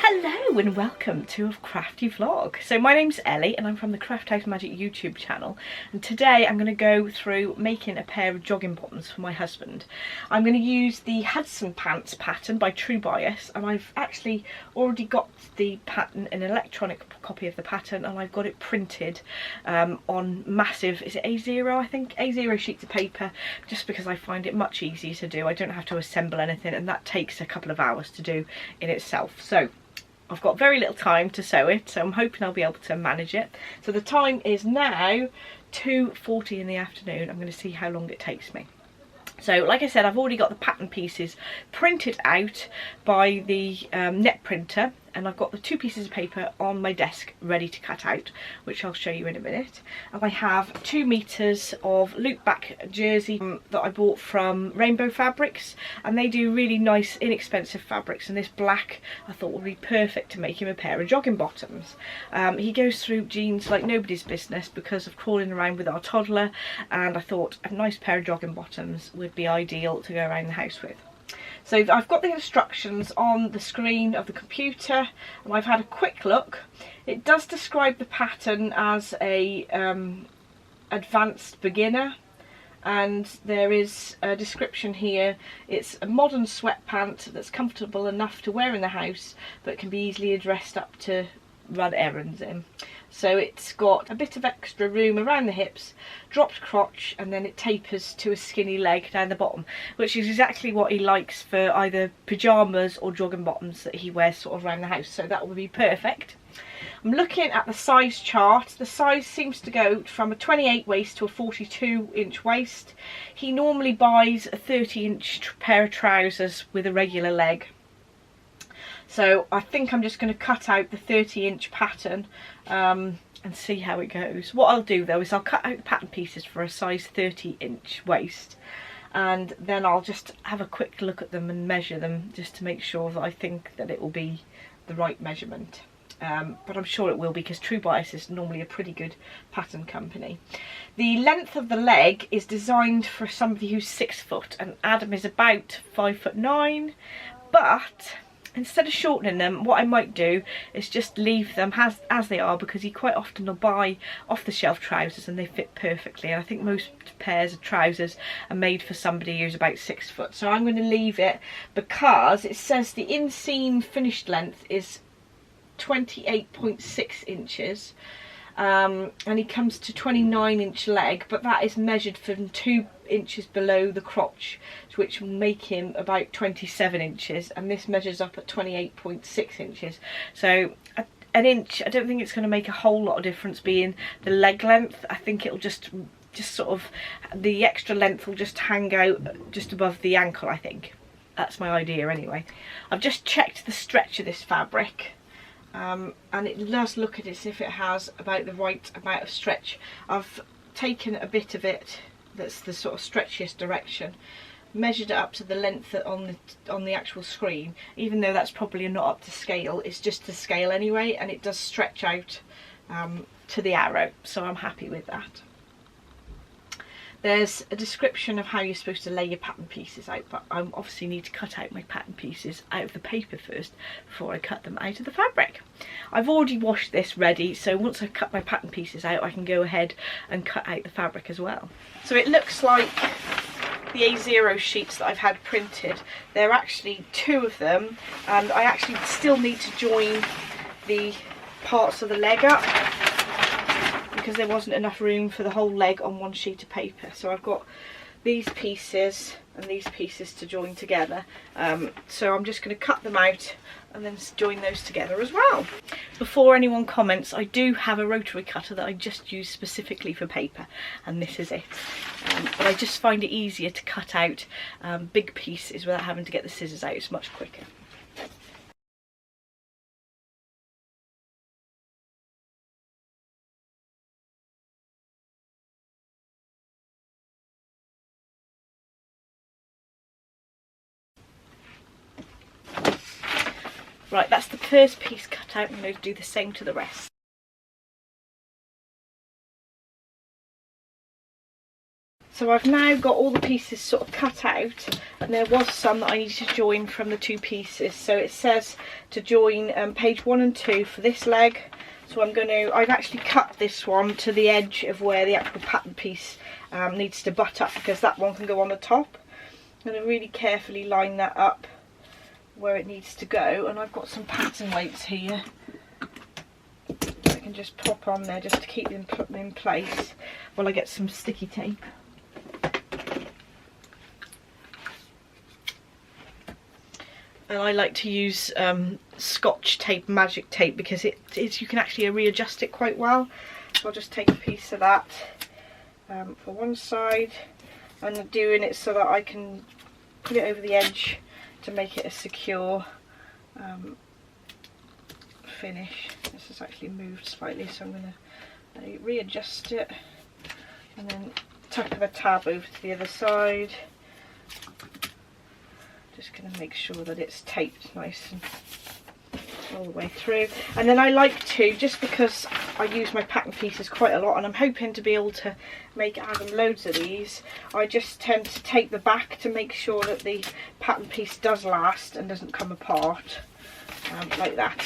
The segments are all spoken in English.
Hello and welcome to a crafty vlog. So my name's Ellie and I'm from the Craft House Magic YouTube channel, and today I'm going to go through making a pair of jogging bottoms for my husband. I'm going to use the Hudson pants pattern by True Bias, and I've actually already got the pattern, an electronic copy of the pattern, and I've got it printed on massive, is it A0 I think? A0 sheets of paper, just because I find it much easier to do. I don't have to assemble anything, and that takes a couple of hours to do in itself. So I've got very little time to sew it, so I'm hoping I'll be able to manage it. So the time is now 2:40 in the afternoon. I'm going to see how long it takes me. So like I said, I've already got the pattern pieces printed out by the net printer, and I've got the 2 pieces of paper on my desk ready to cut out, which I'll show you in a minute. And I have 2 meters of loop back jersey that I bought from Rainbow Fabrics, and they do really nice inexpensive fabrics, and this black I thought would be perfect to make him a pair of jogging bottoms. He goes through jeans like nobody's business because of crawling around with our toddler, and I thought a nice pair of jogging bottoms would be ideal to go around the house with. So I've got the instructions on the screen of the computer, and I've had a quick look. It does describe the pattern as a advanced beginner, and there is a description here. It's a modern sweatpant that's comfortable enough to wear in the house, but can be easily dressed up to run errands in. So it's got a bit of extra room around the hips, dropped crotch, and then it tapers to a skinny leg down the bottom, which is exactly what he likes for either pyjamas or jogging bottoms that he wears sort of around the house, so that would be perfect. I'm looking at the size chart. The size seems to go from a 28 waist to a 42 inch waist. He normally buys a 30-inch pair of trousers with a regular leg. So I think I'm just going to cut out the 30-inch pattern and see how it goes. What I'll do though is I'll cut out the pattern pieces for a size 30-inch waist, and then I'll just have a quick look at them and measure them just to make sure that I think that it will be the right measurement. But I'm sure it will, because True Bias is normally a pretty good pattern company. The length of the leg is designed for somebody who's 6 foot, and Adam is about 5'9", but instead of shortening them, what I might do is just leave them as they are, because he quite often will buy off-the-shelf trousers and they fit perfectly, and I think most pairs of trousers are made for somebody who's about 6 foot. So I'm going to leave it, because it says the inseam finished length is 28.6 inches, and he comes to 29-inch leg, but that is measured from 2 inches below the crotch, which will make him about 27 inches, and this measures up at 28.6 inches. So an inch, I don't think it's going to make a whole lot of difference being the leg length. I think it'll just sort of, the extra length will just hang out just above the ankle, I think. That's my idea anyway. I've just checked the stretch of this fabric, and it does look as if it has about the right amount of stretch. I've taken a bit of it that's the sort of stretchiest direction, measured it up to the length on the actual screen, even though that's probably not up to scale. It's just to scale anyway, and it does stretch out to the arrow, so I'm happy with that. There's a description of how you're supposed to lay your pattern pieces out, but I obviously need to cut out my pattern pieces out of the paper first before I cut them out of the fabric. I've already washed this ready, so once I've cut my pattern pieces out, I can go ahead and cut out the fabric as well. So it looks like the A0 sheets that I've had printed, there are actually 2 of them, and I actually still need to join the parts of the leg up, because there wasn't enough room for the whole leg on one sheet of paper. So I've got these pieces and these pieces to join together, so I'm just going to cut them out and then join those together as well. Before anyone comments, I do have a rotary cutter that I just use specifically for paper, and this is it. But I just find it easier to cut out big pieces without having to get the scissors out. It's much quicker. Right, that's the first piece cut out. I'm going to do the same to the rest. So I've now got all the pieces sort of cut out, and there was some that I needed to join from the 2 pieces. So it says to join page 1 and 2 for this leg. So I've actually cut this one to the edge of where the actual pattern piece needs to butt up, because that one can go on the top. I'm going to really carefully line that up where it needs to go, and I've got some pattern weights here I can just pop on there just to keep them put in place while I get some sticky tape. And I like to use Scotch tape, magic tape, because you can actually readjust it quite well. So I'll just take a piece of that for one side, and I'm doing it so that I can put it over the edge to make it a secure finish. This has actually moved slightly, so I'm going to readjust it and then tuck the tab over to the other side. Just going to make sure that it's taped nice and all the way through. And then I like to, just because I use my pattern pieces quite a lot and I'm hoping to be able to make Adam loads of these, I just tend to tape the back to make sure that the pattern piece does last and doesn't come apart like that.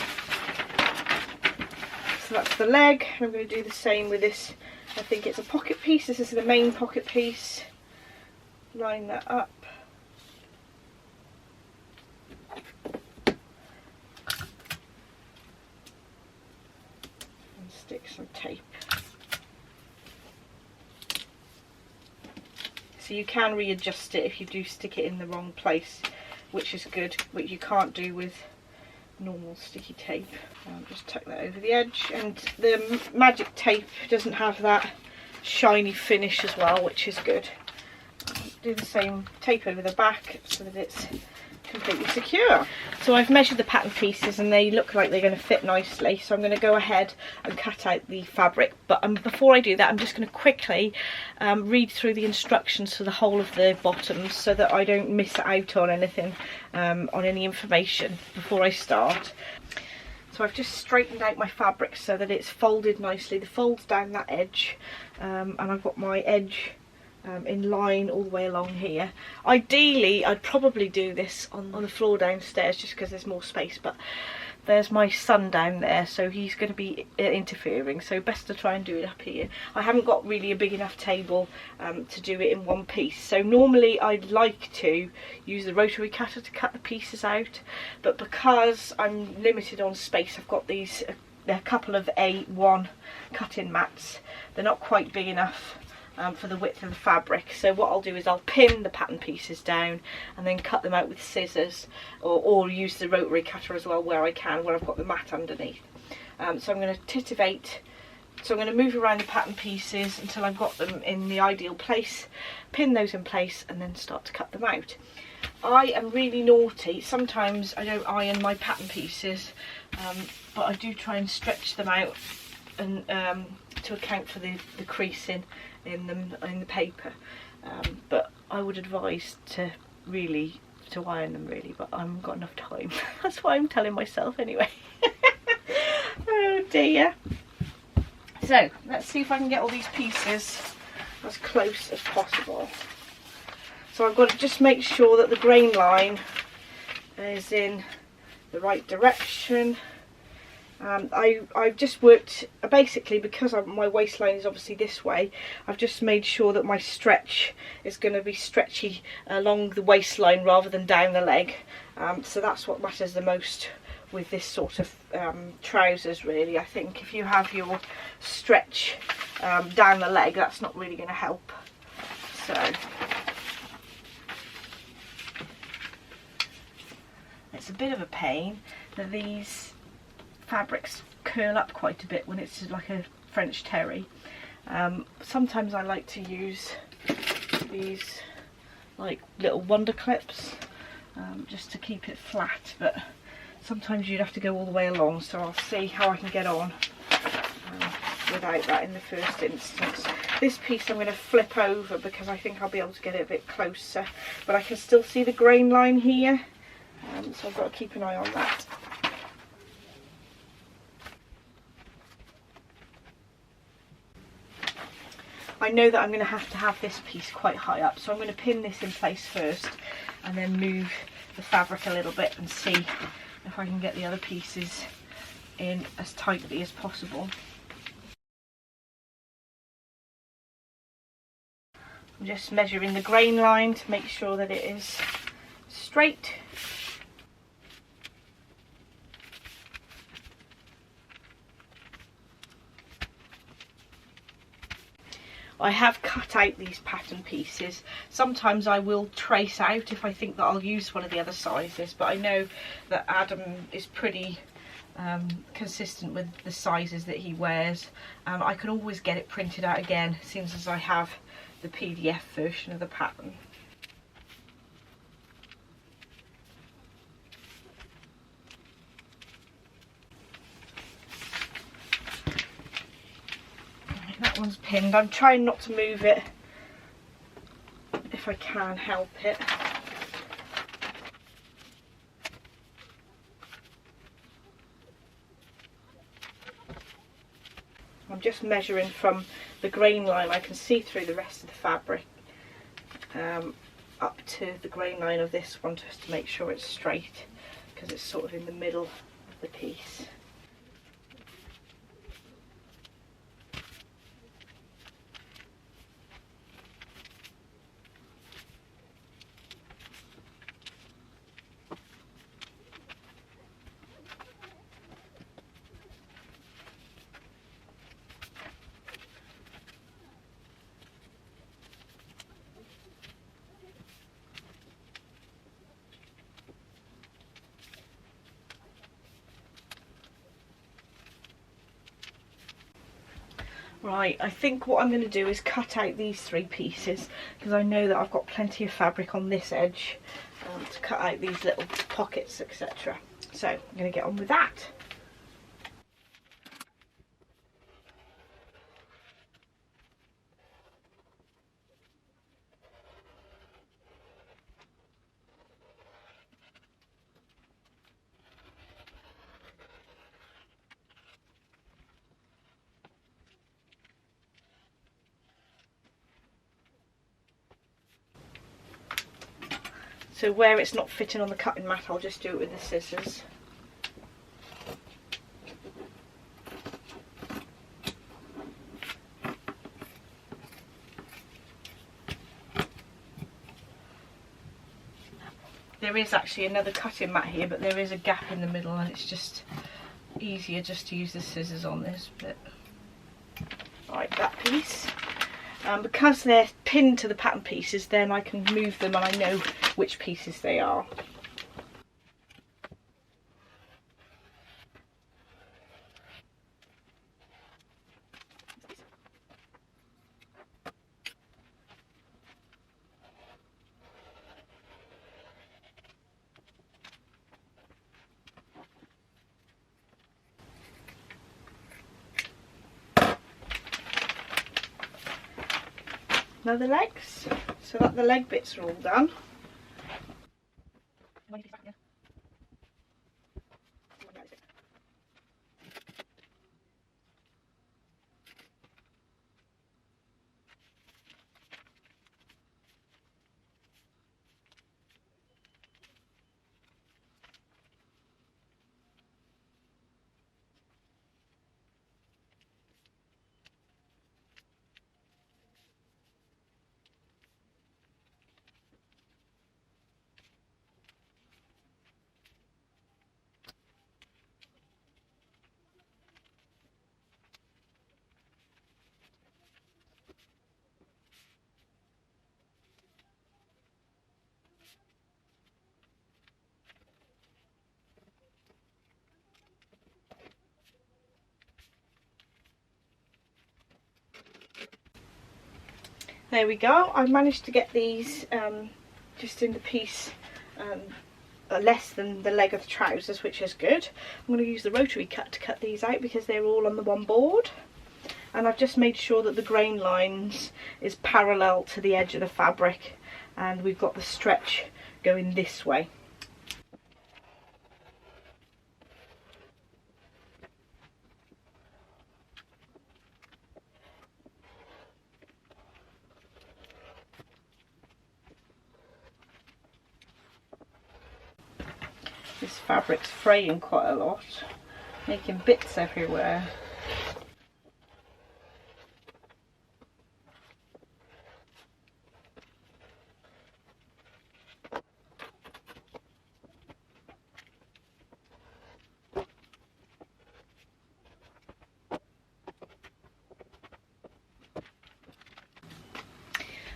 So that's the leg. I'm going to do the same with this. I think it's a pocket piece. This is the main pocket piece. Line that up. Stick some tape. So you can readjust it if you do stick it in the wrong place, which is good, which you can't do with normal sticky tape. Just tuck that over the edge, and the magic tape doesn't have that shiny finish as well, which is good. Do the same, tape over the back so that it's completely secure. So I've measured the pattern pieces and they look like they're going to fit nicely, so I'm going to go ahead and cut out the fabric. But before I do that, I'm just going to quickly read through the instructions for the whole of the bottoms so that I don't miss out on anything, on any information before I start. So I've just straightened out my fabric so that it's folded nicely. The fold's down that edge, and I've got my edge in line all the way along here. Ideally I'd probably do this on the floor downstairs just because there's more space, but there's my son down there, so he's going to be interfering, so best to try and do it up here. I haven't got really a big enough table to do it in one piece, so normally I'd like to use the rotary cutter to cut the pieces out, but because I'm limited on space, I've got these a couple of A1 cutting mats. They're not quite big enough for the width of the fabric, so what I'll do is I'll pin the pattern pieces down and then cut them out with scissors, or use the rotary cutter as well where I can, where I've got the mat underneath. So I'm going to titivate, so I'm going to move around the pattern pieces until I've got them in the ideal place, pin those in place, and then start to cut them out. I am really naughty. Sometimes I don't iron my pattern pieces, but I do try and stretch them out and to account for the creasing in the paper, but I would advise to iron them really, but I haven't got enough time. That's what I'm telling myself anyway. Oh dear. So let's see if I can get all these pieces as close as possible. So I've got to just make sure that the grain line is in the right direction. I've just worked, basically because my waistline is obviously this way, I've just made sure that my stretch is going to be stretchy along the waistline rather than down the leg. So that's what matters the most with this sort of trousers really. I think if you have your stretch down the leg, that's not really going to help. So it's a bit of a pain that these fabrics curl up quite a bit when it's like a French terry. Sometimes I like to use these like little wonder clips just to keep it flat, but sometimes you'd have to go all the way along, so I'll see how I can get on without that in the first instance. This piece I'm going to flip over because I think I'll be able to get it a bit closer, but I can still see the grain line here, so I've got to keep an eye on that. I know that I'm going to have this piece quite high up, so I'm going to pin this in place first and then move the fabric a little bit and see if I can get the other pieces in as tightly as possible. I'm just measuring the grain line to make sure that it is straight. I have cut out these pattern pieces. Sometimes I will trace out if I think that I'll use one of the other sizes, but I know that Adam is pretty consistent with the sizes that he wears. I can always get it printed out again, since as I have the PDF version of the pattern. That one's pinned. I'm trying not to move it if I can help it. I'm just measuring from the grain line. I can see through the rest of the fabric up to the grain line of this one, just to make sure it's straight, because it's sort of in the middle of the piece. Right, I think what I'm going to do is cut out these 3 pieces, because I know that I've got plenty of fabric on this edge to cut out these little pockets, etc. So I'm going to get on with that. So where it's not fitting on the cutting mat, I'll just do it with the scissors. There is actually another cutting mat here, but there is a gap in the middle, and it's just easier just to use the scissors on this bit. Right, that piece. Because they're pinned to the pattern pieces, then I can move them and I know which pieces they are. Now the legs, so that the leg bits are all done. There we go. I've managed to get these just in the piece less than the leg of the trousers, which is good. I'm going to use the rotary cut to cut these out because they're all on the one board. And I've just made sure that the grain lines is parallel to the edge of the fabric, and we've got the stretch going this way. This fabric's fraying quite a lot, making bits everywhere.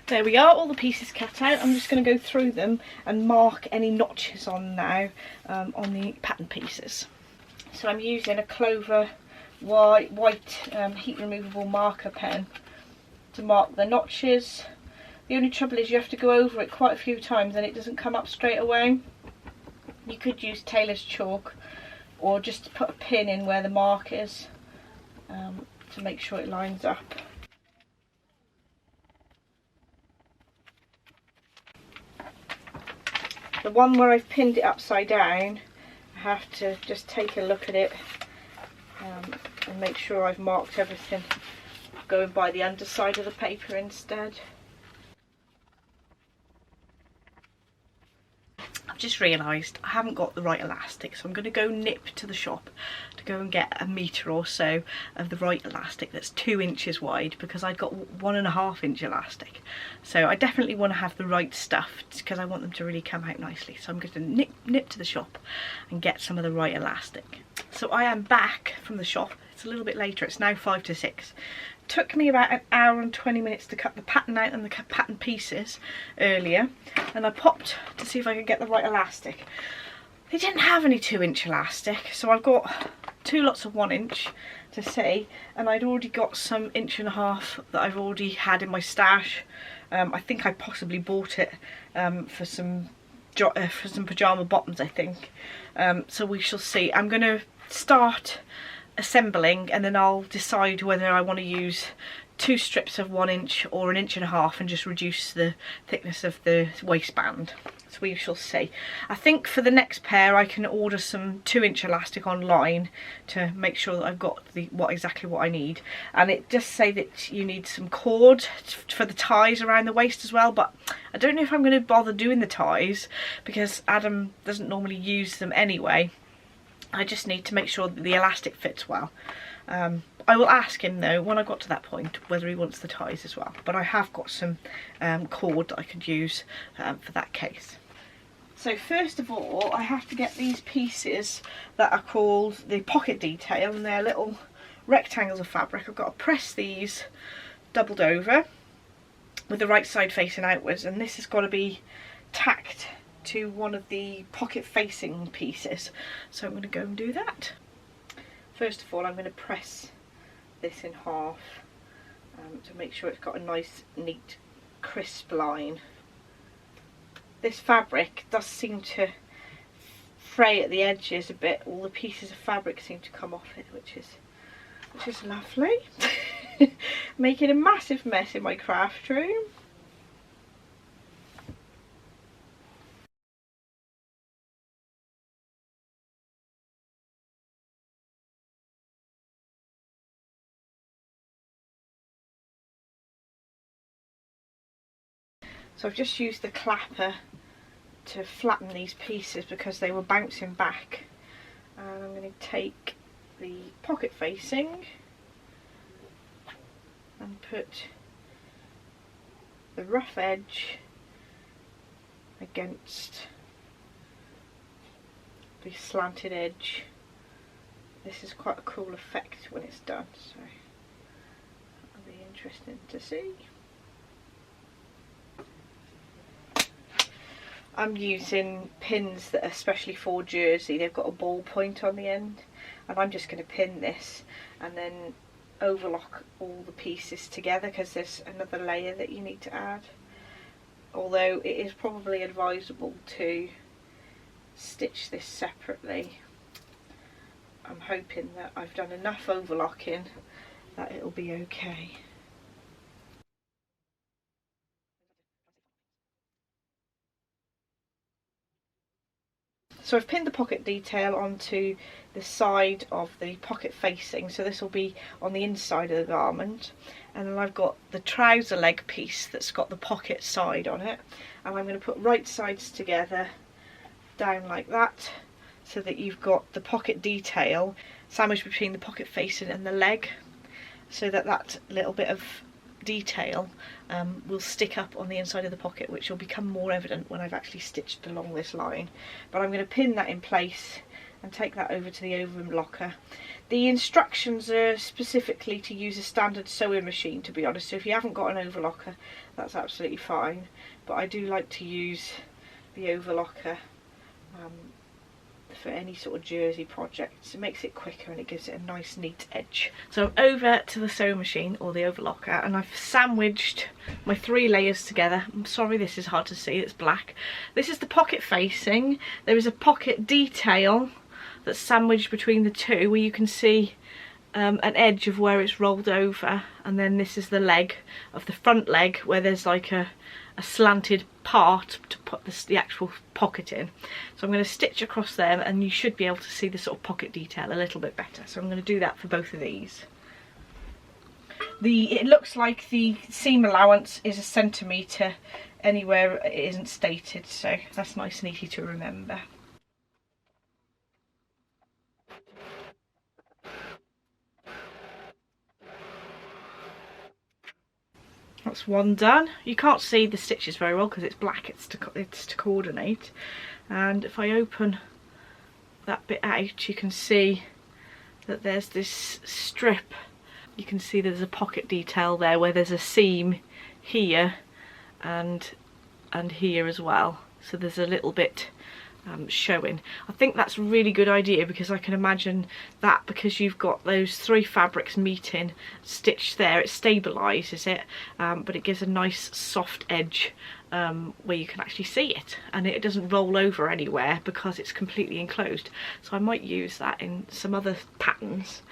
There we are, all the pieces cut out. I'm just going to go through them and mark any notches on now on the pattern pieces. So I'm using a Clover white heat removable marker pen to mark the notches. The only trouble is you have to go over it quite a few times and it doesn't come up straight away. You could use tailor's chalk or just put a pin in where the mark is to make sure it lines up. The one where I've pinned it upside down, I have to just take a look at it and make sure I've marked everything, going by the underside of the paper instead. I've just realised I haven't got the right elastic, so I'm going to go nip to the shop to go and get a metre or so of the right elastic that's 2 inches wide, because I've got 1.5 inch elastic. So I definitely want to have the right stuff because I want them to really come out nicely. So I'm going to nip to the shop and get some of the right elastic. So I am back from the shop. It's a little bit later, it's now 5 to 6. Took me about 1 hour and 20 minutes to cut the pattern out and the pattern pieces earlier, and I popped to see if I could get the right elastic. They didn't have any 2 inch elastic, so I've got 2 lots of 1 inch to see, and I'd already got some 1.5 inch that I've already had in my stash. I think I possibly bought it for some pyjama bottoms, I think. So we shall see. I'm going to start assembling and then I'll decide whether I want to use 2 strips of 1 inch or 1.5 inches and just reduce the thickness of the waistband. So we shall see. I think for the next pair I can order some 2 inch elastic online to make sure that I've got exactly what I need. And it does say that you need some cord for the ties around the waist as well, but I don't know if I'm going to bother doing the ties because Adam doesn't normally use them anyway. I just need to make sure that the elastic fits well. I will ask him though when I got to that point whether he wants the ties as well, but I have got some cord that I could use for that case. So first of all I have to get these pieces that are called the pocket detail, and they're little rectangles of fabric. I've got to press these doubled over with the right side facing outwards, and this has got to be tacked to one of the pocket facing pieces, so I'm going to go and do that. First of all I'm going to press this in half to make sure it's got a nice neat crisp line. This fabric does seem to fray at the edges a bit. All the pieces of fabric seem to come off it, which is lovely. Making a massive mess in my craft room. So I've just used the clapper to flatten these pieces because they were bouncing back. And I'm going to take the pocket facing and put the rough edge against the slanted edge. This is quite a cool effect when it's done, so that'll be interesting to see. I'm using pins that are especially for jersey. They've got a ball point on the end, and I'm just going to pin this and then overlock all the pieces together because there's another layer that you need to add. Although it is probably advisable to stitch this separately. I'm hoping that I've done enough overlocking that it'll be okay. So I've pinned the pocket detail onto the side of the pocket facing, so this will be on the inside of the garment, and then I've got the trouser leg piece that's got the pocket side on it, and I'm going to put right sides together down like that so that you've got the pocket detail sandwiched between the pocket facing and the leg, so that that little bit of detail will stick up on the inside of the pocket, which will become more evident when I've actually stitched along this line. But I'm going to pin that in place and take that over to the overlocker. The instructions are specifically to use a standard sewing machine, to be honest, so if you haven't got an overlocker, that's absolutely fine, but I do like to use the overlocker for any sort of jersey projects. It makes it quicker and it gives it a nice neat edge. So I'm over to the sewing machine, or the overlocker, and I've sandwiched my 3 layers together. I'm sorry this is hard to see, it's black. This is the pocket facing. There is a pocket detail that's sandwiched between the two, where you can see an edge of where it's rolled over, and then this is the leg of the front leg, where there's like a slanted part to put the actual pocket in. So I'm going to stitch across them, and you should be able to see the sort of pocket detail a little bit better. So I'm going to do that for both of these. It looks like the seam allowance is 1 centimetre anywhere it isn't stated, so that's nice and easy to remember. That's one done. You can't see the stitches very well because it's black, it's to coordinate. And if I open that bit out, you can see that there's this strip. You can see there's a pocket detail there where there's a seam here and here as well. So there's a little bit showing. I think that's a really good idea, because I can imagine that because you've got those 3 fabrics meeting stitched there, it stabilises it, but it gives a nice soft edge where you can actually see it, and it doesn't roll over anywhere because it's completely enclosed. So I might use that in some other patterns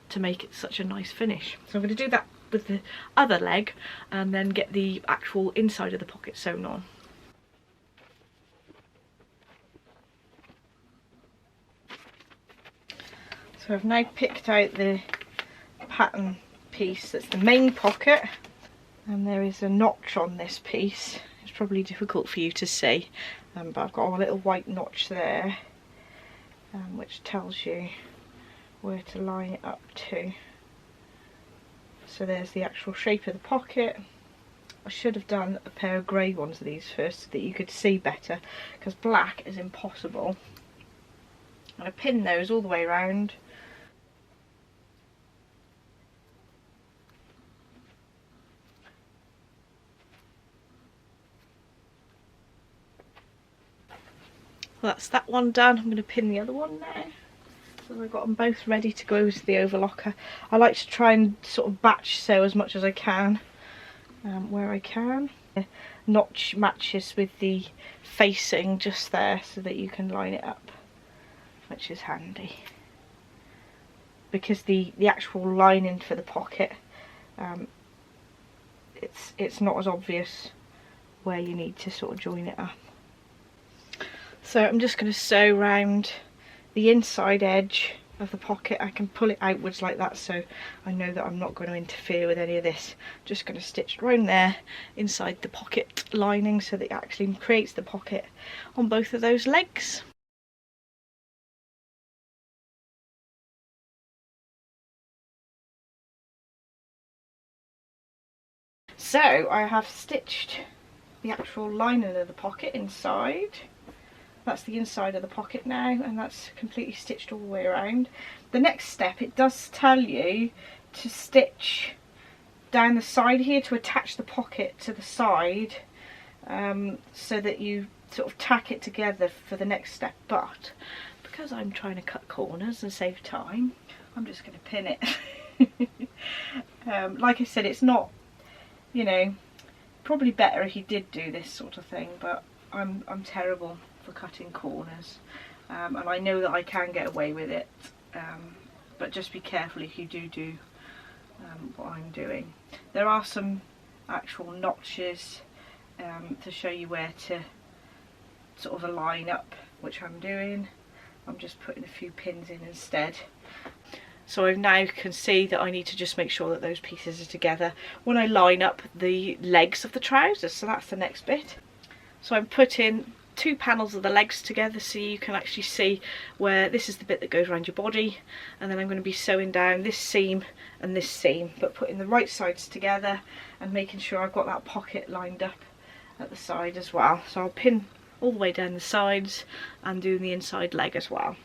to make it such a nice finish. So I'm going to do that with the other leg and then get the actual inside of the pocket sewn on. So I've now picked out the pattern piece that's the main pocket, and there is a notch on this piece. It's probably difficult for you to see, but I've got a little white notch there, which tells you where to line it up to. So there's the actual shape of the pocket. I should have done a pair of grey ones of these first so that you could see better, because black is impossible. And I pin those all the way around. Well, that's that one done. I'm going to pin the other one now. So I've got them both ready to go over to the overlocker. I like to try and sort of batch sew as much as I can, where I can. The notch matches with the facing just there so that you can line it up, which is handy. Because the actual lining for the pocket, it's not as obvious where you need to sort of join it up. So I'm just going to sew round the inside edge of the pocket. I can pull it outwards like that, so I know that I'm not going to interfere with any of this. Just going to stitch round there inside the pocket lining so that it actually creates the pocket on both of those legs. So I have stitched the actual lining of the pocket inside. That's the inside of the pocket now, and that's completely stitched all the way around. The next step, it does tell you to stitch down the side here to attach the pocket to the side, so that you sort of tack it together for the next step. But because I'm trying to cut corners and save time, I'm just going to pin it. Like I said, it's not, you know, probably better if you did do this sort of thing, but I'm terrible for cutting corners, and I know that I can get away with it, but just be careful if you do what I'm doing. There are some actual notches to show you where to sort of align up, which I'm doing. I'm just putting a few pins in instead. So I now can see that I need to just make sure that those pieces are together when I line up the legs of the trousers. So that's the next bit. So I'm putting two panels of the legs together so you can actually see where this is the bit that goes around your body, and then I'm going to be sewing down this seam and this seam, but putting the right sides together and making sure I've got that pocket lined up at the side as well. So I'll pin all the way down the sides and do the inside leg as well.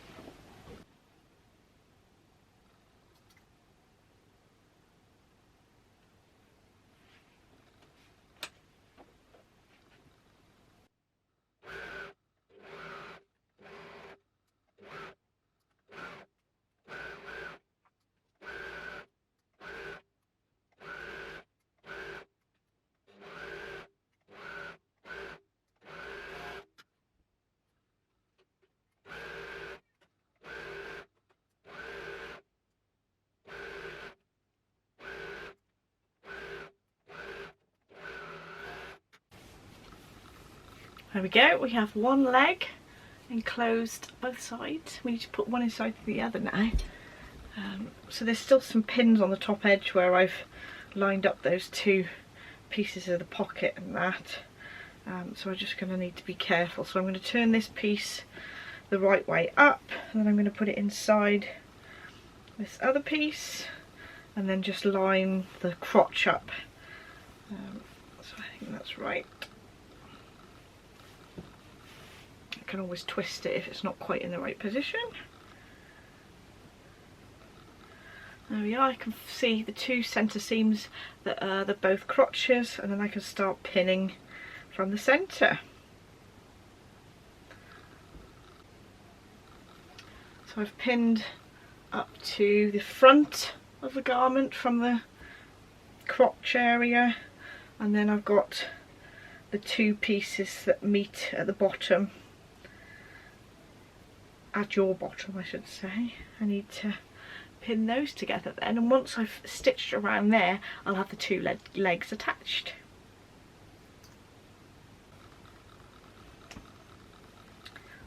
There we go, we have one leg enclosed both sides. We need to put one inside the other now. So there's still some pins on the top edge where I've lined up those two pieces of the pocket and that. So I'm just going to need to be careful. So I'm going to turn this piece the right way up, and then I'm going to put it inside this other piece, and then just line the crotch up. So I think that's right. I can always twist it if it's not quite in the right position. There we are, I can see the two centre seams that are both crotches, and then I can start pinning from the centre. So I've pinned up to the front of the garment from the crotch area, and then I've got the two pieces that meet at the bottom, at your bottom I should say. I need to pin those together then, and once I've stitched around there I'll have the two legs attached.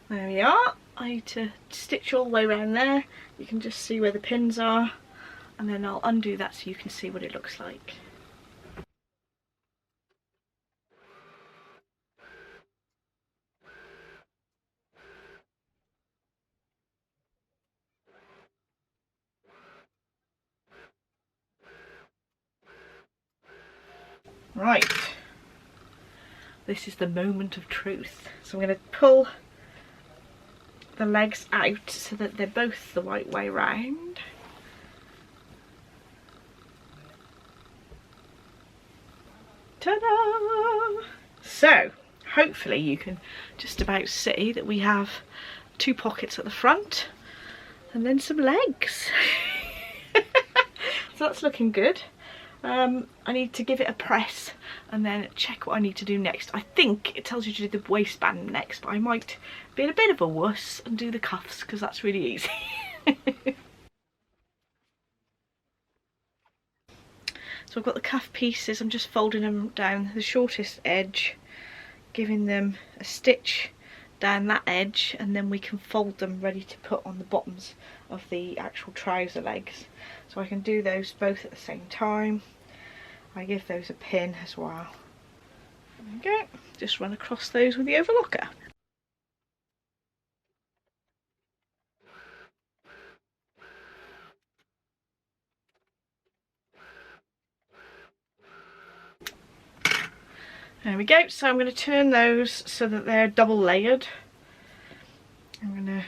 There we are. I need to stitch all the way around there. You can just see where the pins are, and then I'll undo that so you can see what it looks like. Right, this is the moment of truth. So I'm going to pull the legs out so that they're both the right way round. Ta-da! So hopefully you can just about see that we have two pockets at the front and then some legs. So that's looking good. I need to give it a press and then check what I need to do next. I think it tells you to do the waistband next, but I might be in a bit of a wuss and do the cuffs because that's really easy. So I've got the cuff pieces, I'm just folding them down the shortest edge, giving them a stitch down that edge, and then we can fold them ready to put on the bottoms of the actual trouser legs. So I can do those both at the same time. I give those a pin as well. There we go. Just run across those with the overlocker. There we go. So I'm going to turn those so that they're double layered. I'm going to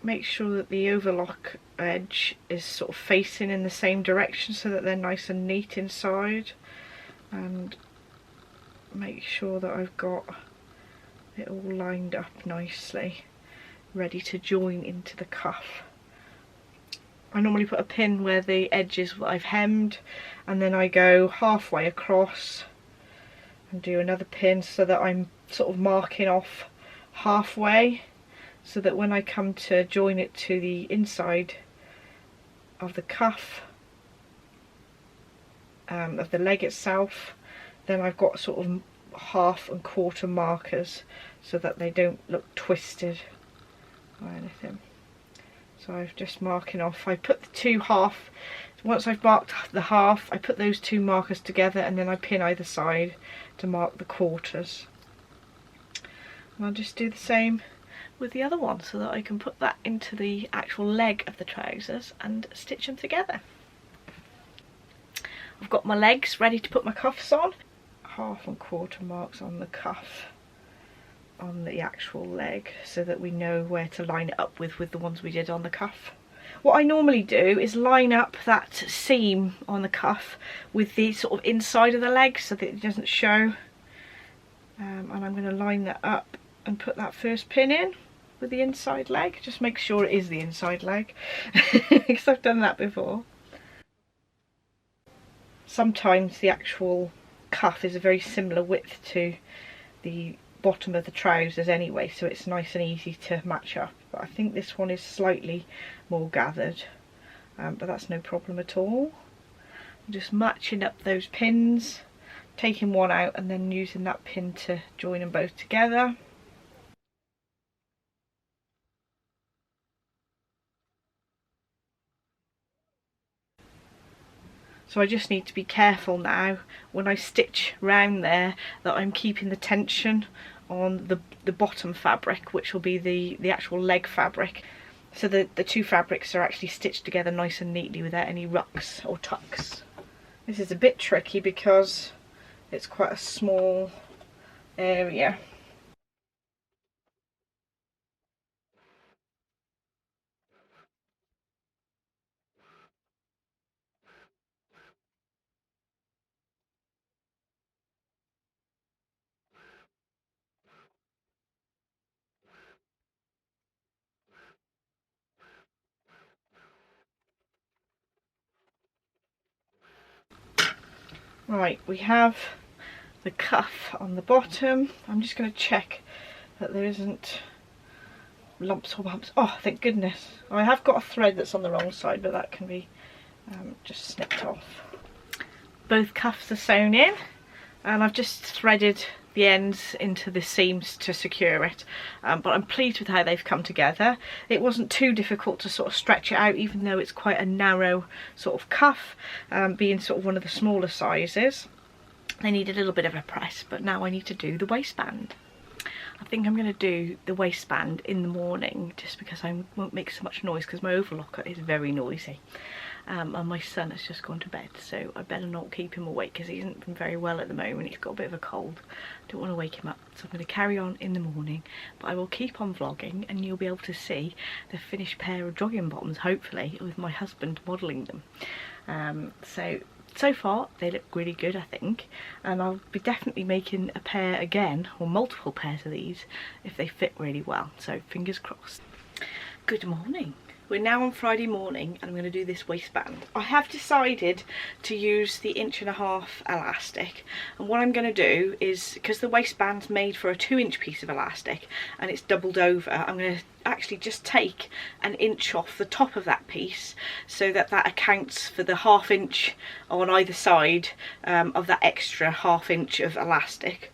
make sure that the overlock edge is sort of facing in the same direction so that they're nice and neat inside, and make sure that I've got it all lined up nicely, ready to join into the cuff. I normally put a pin where the edge is what I've hemmed, and then I go halfway across and do another pin so that I'm sort of marking off halfway, so that when I come to join it to the inside of the cuff of the leg itself, then I've got sort of half and quarter markers so that they don't look twisted or anything. So I'm just marking off. I put the two half, once I've marked the half, I put those two markers together and then I pin either side to mark the quarters. And I'll just do the same with the other one so that I can put that into the actual leg of the trousers and stitch them together. I've got my legs ready to put my cuffs on. 1/2 and 1/4 marks on the cuff on the actual leg so that we know where to line it up with the ones we did on the cuff. What I normally do is line up that seam on the cuff with the sort of inside of the leg so that it doesn't show. And I'm going to line that up and put that first pin in with the inside leg. Just make sure it is the inside leg because I've done that before. Sometimes the actual cuff is a very similar width to the bottom of the trousers anyway, so it's nice and easy to match up. But I think this one is slightly more gathered, but that's no problem at all. I'm just matching up those pins, taking one out and then using that pin to join them both together. So I just need to be careful now when I stitch round there that I'm keeping the tension on the bottom fabric, which will be the actual leg fabric, so that the two fabrics are actually stitched together nice and neatly without any rucks or tucks. This is a bit tricky because it's quite a small area. Right, we have the cuff on the bottom. I'm just going to check that there isn't lumps or bumps. Oh, thank goodness. I have got a thread that's on the wrong side, but that can be just snipped off. Both cuffs are sewn in, and I've just threaded the ends into the seams to secure it, but I'm pleased with how they've come together. It wasn't too difficult to sort of stretch it out, even though it's quite a narrow sort of cuff, being sort of one of the smaller sizes. They need a little bit of a press, but now I need to do the waistband. I think I'm going to do the waistband in the morning just because I won't make so much noise, because my overlocker is very noisy. And my son has just gone to bed, so I better not keep him awake because he isn't been very well at the moment. He's got a bit of a cold. Don't want to wake him up, so I'm going to carry on in the morning, but I will keep on vlogging and you'll be able to see the finished pair of jogging bottoms, hopefully, with my husband modelling them. So far they look really good, I think, and I'll be definitely making a pair again, or multiple pairs of these, if they fit really well, so fingers crossed. Good morning. We're now on Friday morning and I'm going to do this waistband. I have decided to use the 1.5" elastic, and what I'm going to do is, because the waistband's made for a 2" piece of elastic and it's doubled over, I'm going to actually just take 1 inch off the top of that piece so that that accounts for the 1/2 inch on either side of that extra 1/2 inch of elastic.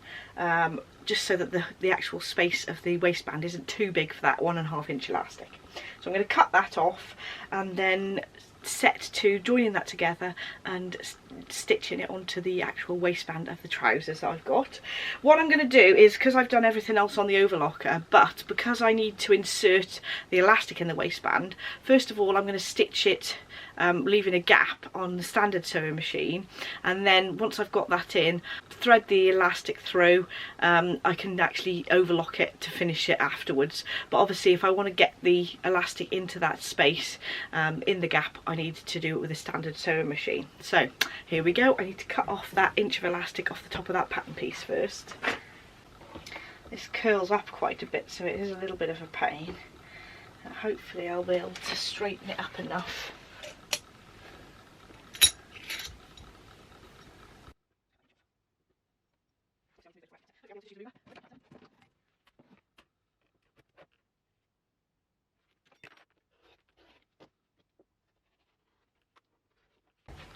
Just so that the actual space of the waistband isn't too big for that 1.5 inch elastic. So I'm going to cut that off and then set to joining that together and stitching it onto the actual waistband of the trousers that I've got. What I'm going to do is, because I've done everything else on the overlocker, but because I need to insert the elastic in the waistband, first of all I'm going to stitch it leaving a gap on the standard sewing machine, and then once I've got that in, thread the elastic through. I can actually overlock it to finish it afterwards, but obviously if I want to get the elastic into that space in the gap, I need to do it with a standard sewing machine. So here we go. I need to cut off that inch of elastic off the top of that pattern piece first. This curls up quite a bit, so it is a little bit of a pain. Hopefully I'll be able to straighten it up enough.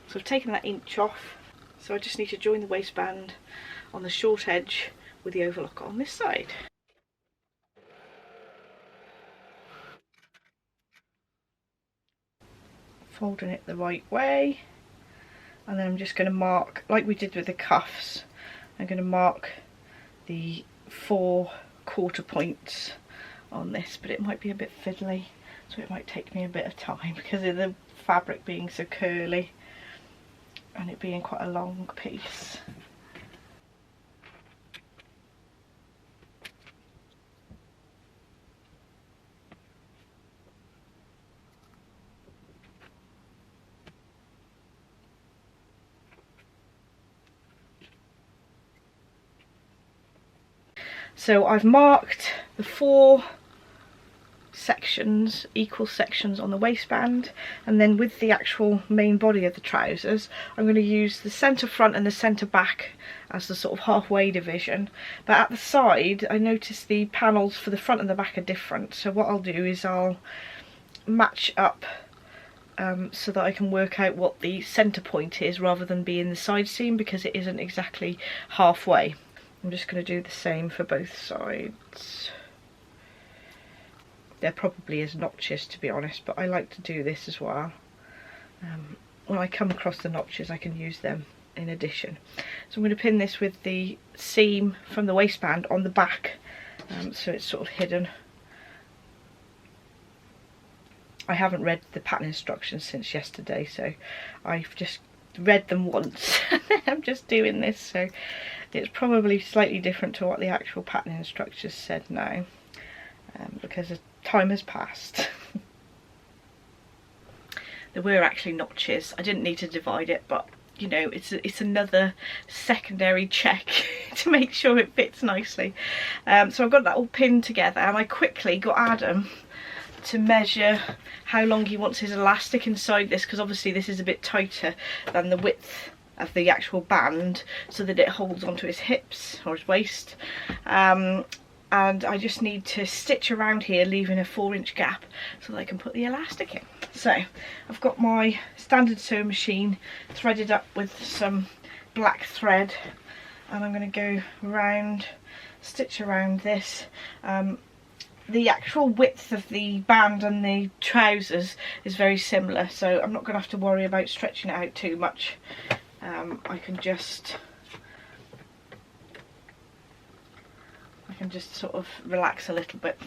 So I've taken that inch off, so I just need to join the waistband on the short edge with the overlocker on this side. Folding it the right way, and then I'm just going to mark, like we did with the cuffs, I'm going to mark the 4 quarter points on this, but it might be a bit fiddly, so it might take me a bit of time because of the fabric being so curly and it being quite a long piece. So I've marked the 4 sections, equal sections on the waistband, and then with the actual main body of the trousers I'm going to use the centre front and the centre back as the sort of halfway division, but at the side I noticed the panels for the front and the back are different, so what I'll do is I'll match up so that I can work out what the centre point is rather than be in the side seam, because it isn't exactly halfway. I'm just going to do the same for both sides. There probably is notches, to be honest, but I like to do this as well. When I come across the notches I can use them in addition. So I'm going to pin this with the seam from the waistband on the back, so it's sort of hidden. I haven't read the pattern instructions since yesterday, so I've just read them once. I'm just doing this, so it's probably slightly different to what the actual pattern instructors said now, because the time has passed. There were actually notches. I didn't need to divide it, but you know, it's another secondary check to make sure it fits nicely. So I've got that all pinned together, and I quickly got Adam to measure how long he wants his elastic inside this, because obviously this is a bit tighter than the width of the actual band, so that it holds onto his hips or his waist. And I just need to stitch around here, leaving a 4-inch gap so that I can put the elastic in. So I've got my standard sewing machine threaded up with some black thread, and I'm going to go around, stitch around this. The actual width of the band and the trousers is very similar, so I'm not going to have to worry about stretching it out too much. I can just sort of relax a little bit.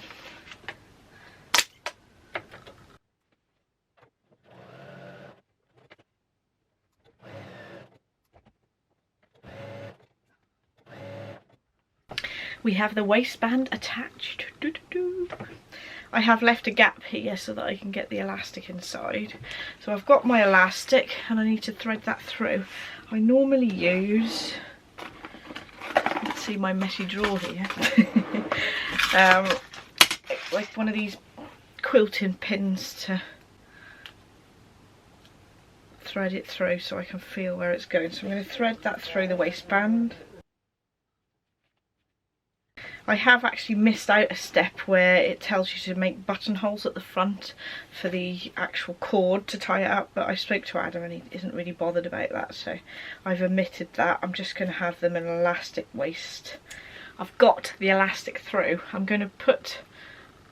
We have the waistband attached. I have left a gap here so that I can get the elastic inside. So I've got my elastic and I need to thread that through. I normally use, let's see my messy drawer here, like one of these quilting pins to thread it through so I can feel where it's going. So I'm going to thread that through the waistband. I have actually missed out a step where it tells you to make buttonholes at the front for the actual cord to tie it up, but I spoke to Adam and he isn't really bothered about that, so I've omitted that. I'm just going to have them in an elastic waist. I've got the elastic through. I'm going to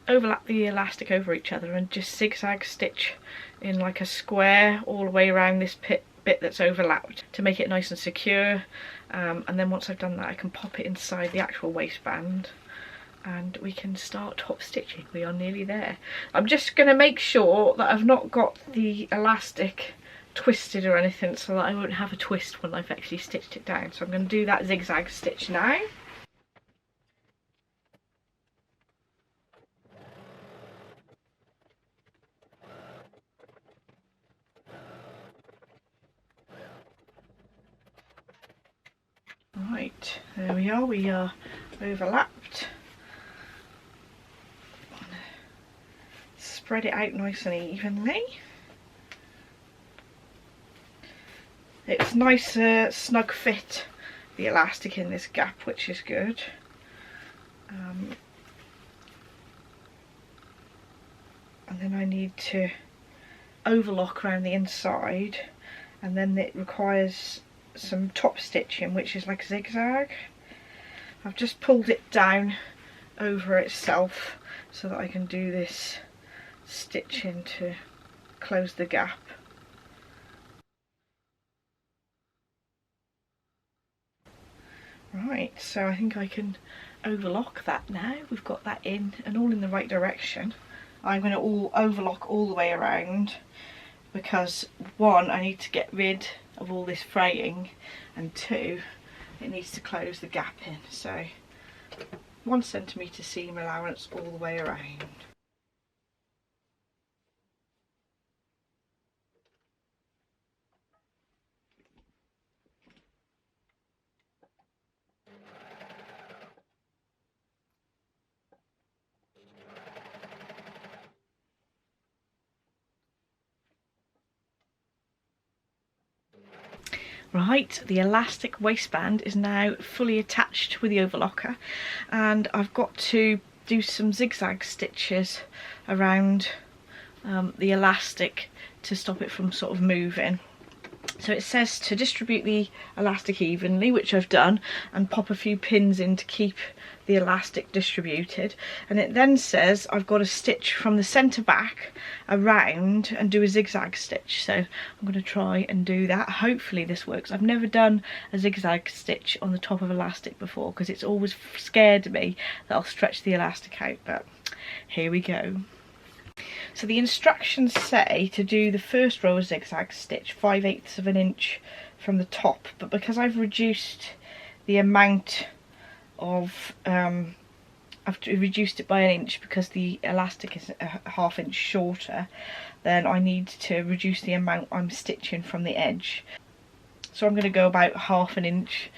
overlap the elastic over each other and just zigzag stitch in like a square all the way around this bit that's overlapped to make it nice and secure. And then once I've done that I can pop it inside the actual waistband and we can start top stitching. We are nearly there. I'm just going to make sure that I've not got the elastic twisted or anything so that I won't have a twist when I've actually stitched it down. So I'm going to do that zigzag stitch now. Right, there we are overlapped. Spread it out nice and evenly. It's nice snug fit, the elastic in this gap, which is good. And then I need to overlock around the inside, and then it requires some top stitching, which is like zigzag. I've just pulled it down over itself so that I can do this stitching to close the gap. Right, so I think I can overlock that now. We've got that in and all in the right direction. I'm going to overlock all the way around because 1, I need to get rid of all this fraying, and 2, it needs to close the gap in. So 1 centimetre seam allowance all the way around. Right, the elastic waistband is now fully attached with the overlocker, and I've got to do some zigzag stitches around the elastic to stop it from sort of moving. So it says to distribute the elastic evenly, which I've done, and pop a few pins in to keep the elastic distributed. And it then says I've got to stitch from the centre back around and do a zigzag stitch. So I'm going to try and do that. Hopefully this works. I've never done a zigzag stitch on the top of elastic before because it's always scared me that I'll stretch the elastic out, but here we go. So the instructions say to do the first row of zigzag stitch 5/8 of an inch from the top, but because I've reduced the amount of I've reduced it by an inch because the elastic is a ½ inch shorter, then I need to reduce the amount I'm stitching from the edge. So I'm going to go about ½ an inch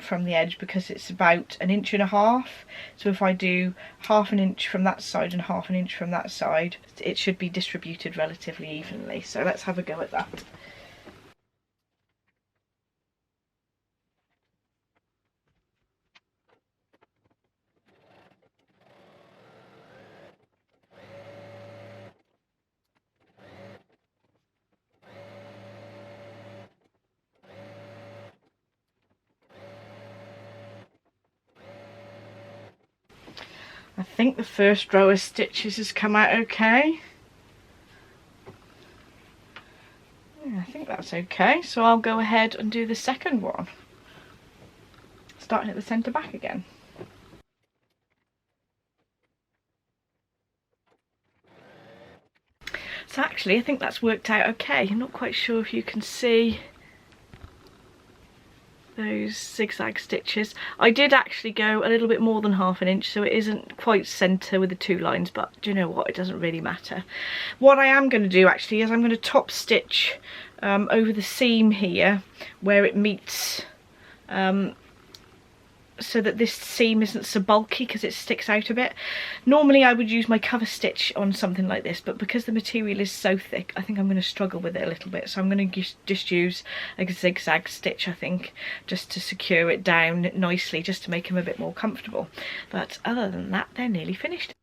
from the edge because it's about 1.5 inches. So if I do ½ an inch from that side and ½ an inch from that side, it should be distributed relatively evenly. So let's have a go at that. I think the first row of stitches has come out okay. Yeah, I think that's okay, so I'll go ahead and do the second one, starting at the centre back again. So actually I think that's worked out okay. I'm not quite sure if you can see those zigzag stitches. I did actually go a little bit more than ½ an inch, so it isn't quite centre with the 2 lines, but do you know what, it doesn't really matter. What I am going to do actually is I'm going to top stitch over the seam here where it meets, so that this seam isn't so bulky because it sticks out a bit. Normally I would use my cover stitch on something like this, but because the material is so thick, I think I'm going to struggle with it a little bit. So I'm going to just use a zigzag stitch, I think, just to secure it down nicely, just to make them a bit more comfortable. But other than that, they're nearly finished.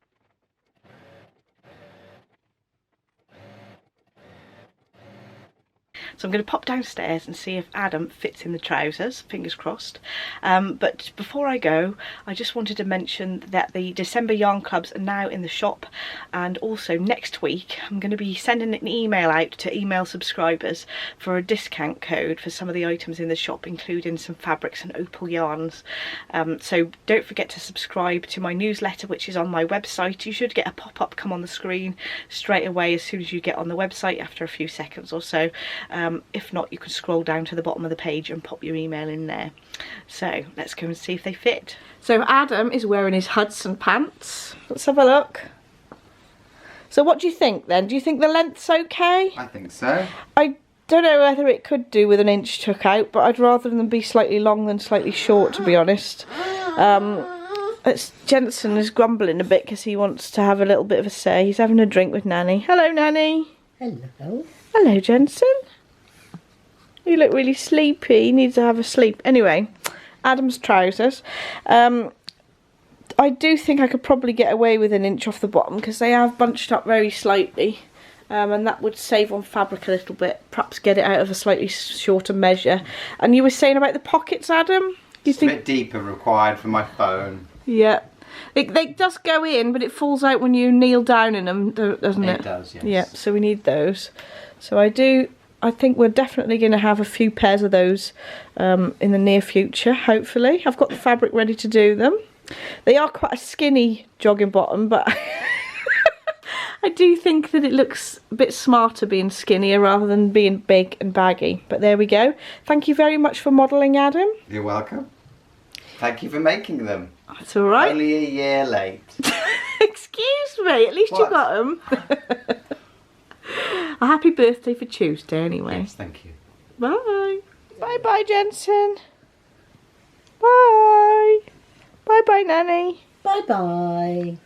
So I'm going to pop downstairs and see if Adam fits in the trousers, fingers crossed. But before I go, I just wanted to mention that the December yarn clubs are now in the shop, and also next week I'm going to be sending an email out to email subscribers for a discount code for some of the items in the shop, including some fabrics and opal yarns. So don't forget to subscribe to my newsletter, which is on my website. You should get a pop-up come on the screen straight away as soon as you get on the website, after a few seconds or so. If not, you can scroll down to the bottom of the page and pop your email in there. So let's go and see if they fit. So Adam is wearing his Hudson pants. Let's have a look. So what do you think then? Do you think the length's okay? I think so. I don't know whether it could do with an inch took out, but I'd rather them be slightly long than slightly short, to be honest. Jensen is grumbling a bit because he wants to have a little bit of a say. He's having a drink with Nanny. Hello, Nanny. Hello. Hello, Jensen. You look really sleepy. You need to have a sleep. Anyway, Adam's trousers. I do think I could probably get away with an inch off the bottom because they have bunched up very slightly. And that would save on fabric a little bit. Perhaps get it out of a slightly shorter measure. And you were saying about the pockets, Adam? It's a bit deeper required for my phone. Yeah. It does go in, but it falls out when you kneel down in them, doesn't it? It does, yes. Yeah, so we need those. So I do I think we're definitely going to have a few pairs of those in the near future, hopefully. I've got the fabric ready to do them. They are quite a skinny jogging bottom, but I do think that it looks a bit smarter being skinnier rather than being big and baggy. But there we go. Thank you very much for modelling, Adam. You're welcome. Thank you for making them. That's all right. Only a year late. Excuse me, at least you got them. A happy birthday for Tuesday anyway. Yes, thank you. Bye. Bye-bye, Jensen. Bye. Bye-bye, Nanny. Bye-bye.